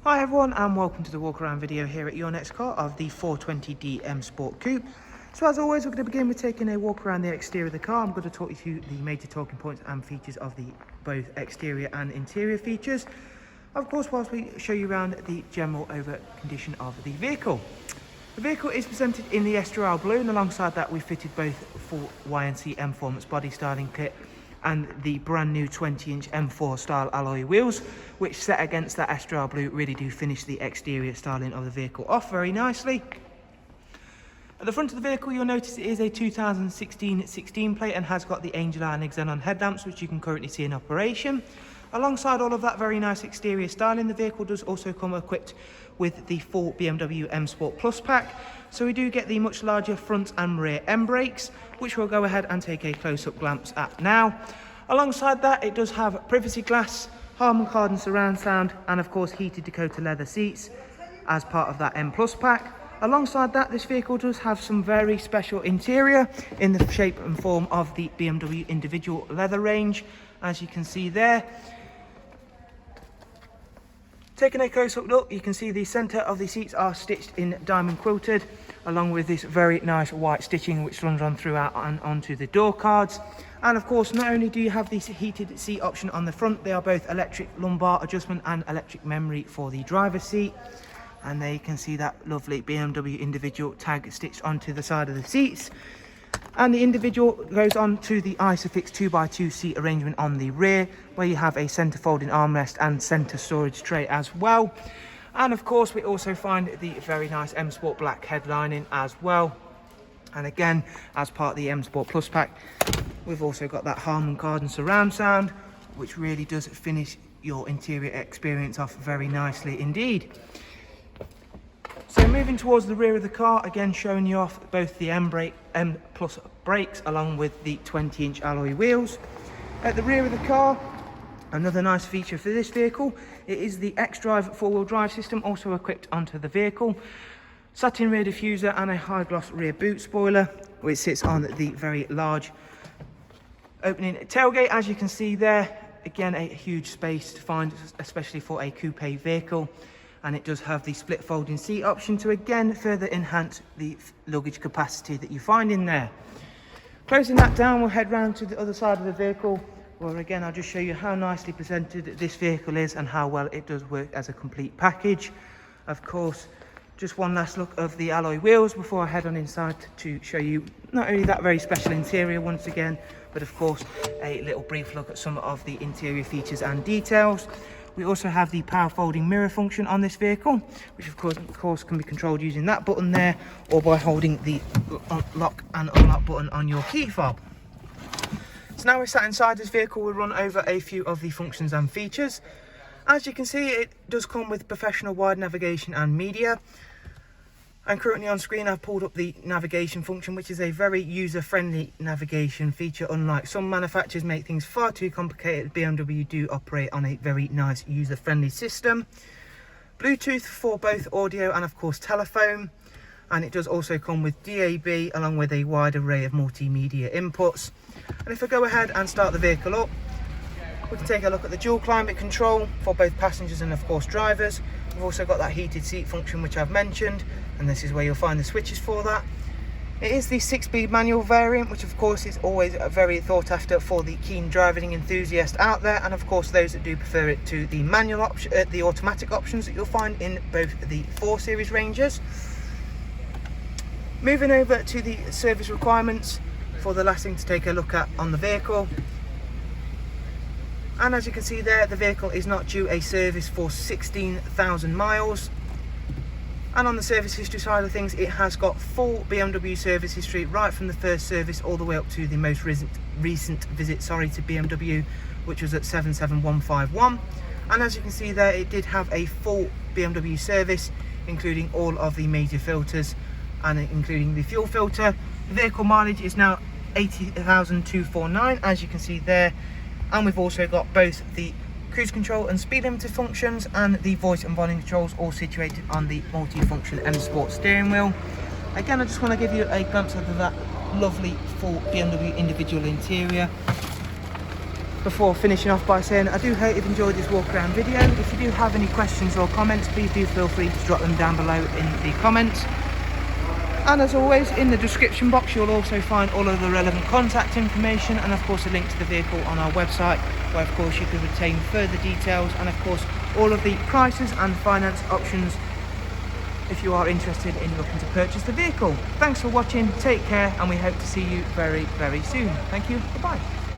Hi everyone and welcome to the walk around video here at your next car of the 420D M Sport Coupe. So as always, we're going to begin with taking a walk around the exterior of the car. I'm going to talk you through the major talking points and features of the both exterior and interior features. Of course, whilst we show you around the general over condition of the vehicle. The vehicle is presented in the Estoril blue, and alongside that we fitted both full YNC Mperformance body styling kit and the brand new 20-inch M4 style alloy wheels, which set against that Estoril blue really do finish the exterior styling of the vehicle off very nicely. At the front of the vehicle, you'll notice it is a 2016 16 plate and has got the Angel Eye and xenon headlamps, which you can currently see in operation. Alongside all of that very nice exterior styling, the vehicle does also come equipped with the full BMW M Sport Plus pack. So we do get the much larger front and rear M brakes, which we'll go ahead and take a close-up glance at now. Alongside that, it does have privacy glass, Harman Kardon surround sound, and of course heated Dakota leather seats as part of that M Plus pack. Alongside that, this vehicle does have some very special interior in the shape and form of the BMW individual leather range, as you can see there. Taking a close-up look, you can see the centre of the seats are stitched in diamond quilted, along with this very nice white stitching which runs on throughout and onto the door cards. And of course, not only do you have the heated seat option on the front, they are both electric lumbar adjustment and electric memory for the driver's seat. And there you can see that lovely BMW individual tag stitched onto the side of the seats. And the individual goes on to the Isofix 2x2 seat arrangement on the rear, where you have a centre folding armrest and centre storage tray as well. And of course, we also find the very nice M Sport black headlining as well. And again, as part of the M Sport Plus pack, we've also got that Harman Kardon surround sound, which really does finish your interior experience off very nicely indeed. So moving towards the rear of the car, again showing you off both the M Plus brakes along with the 20-inch alloy wheels. At the rear of the car, another nice feature for this vehicle, it is the XDRIVE four-wheel drive system also equipped onto the vehicle. Satin rear diffuser and a high gloss rear boot spoiler, which sits on the very large opening tailgate, as you can see there. Again, a huge space to find, especially for a coupe vehicle. And it does have the split folding seat option to again further enhance the luggage capacity that you find in there. Closing that down, we'll head round to the other side of the vehicle, where again I'll just show you how nicely presented this vehicle is and how well it does work as a complete package. Of course, just one last look of the alloy wheels before I head on inside to show you not only that very special interior once again, but of course a little brief look at some of the interior features and details. We also have the power folding mirror function on this vehicle, which of course can be controlled using that button there, or by holding the lock and unlock button on your key fob. So now we're sat inside this vehicle, we'll run over a few of the functions and features. As you can see, it does come with professional wide navigation and media. And currently on screen I've pulled up the navigation function, which is a very user-friendly navigation feature. Unlike some manufacturers make things far too complicated, BMW do operate on a very nice user-friendly system. Bluetooth for both audio and of course telephone. And it does also come with DAB along with a wide array of multimedia inputs. And if I go ahead and start the vehicle up, we can take a look at the dual climate control for both passengers and of course drivers. We've also got that heated seat function which I've mentioned, and this is where you'll find the switches for that. It is the 6-speed manual variant, which of course is always very thought after for the keen driving enthusiast out there, and of course those that do prefer it to the manual option, the automatic options that you'll find in both the 4 Series ranges. Moving over to the service requirements for the last thing to take a look at on the vehicle. And as you can see there, the vehicle is not due a service for 16,000 miles. And on the service history side of things, it has got full BMW service history right from the first service all the way up to the most recent visit to BMW, which was at 77151. And as you can see there, it did have a full BMW service, including all of the major filters and including the fuel filter. The vehicle mileage is now 80,249, as you can see there. And we've also got both the cruise control and speed limiter functions and the voice and volume controls all situated on the multi-function M Sport steering wheel. Again, I just want to give you a glimpse of that lovely full BMW individual interior. before finishing off by saying I do hope you've enjoyed this walk around video. If you do have any questions or comments, please do feel free to drop them down below in the comments. And as always, in the description box you'll also find all of the relevant contact information, and of course a link to the vehicle on our website, where of course you can obtain further details, and of course all of the prices and finance options if you are interested in looking to purchase the vehicle. Thanks for watching, take care, and we hope to see you very, very soon. Thank you, bye-bye.